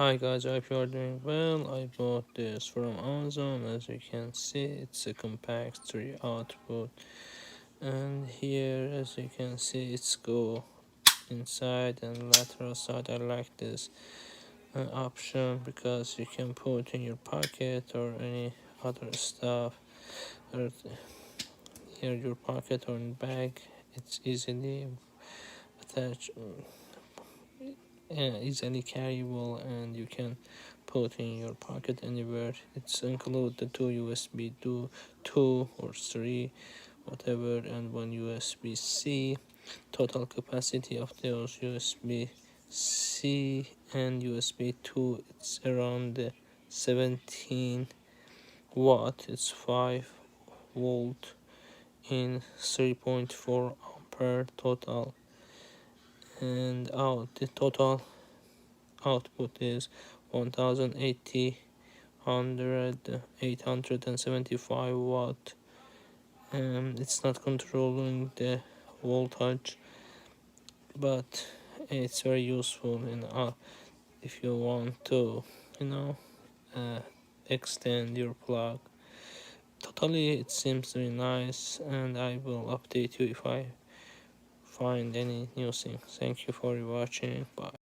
Hi guys, I hope you are doing well. I bought this from Amazon. As you can see, it's a compact 3 output, and here as you can see it's go inside and lateral side. I like this option because you can put in your pocket or any other stuff, or here your pocket or in bag. It's easily attached, easily carryable, and you can put in your pocket anywhere. It's include the two USB, two or three, whatever, and one USB-C. Total capacity of those USB-C and USB 2, it's around 17 watt. It's 5 volt in 3.4 ampere total, and out the total output is 1080 875 watt. It's not controlling the voltage, but it's very useful in if you want to, you know, uh, extend your plug. Totally, it seems very nice, and I will update you if I find any new thing. Thank you for watching. Bye.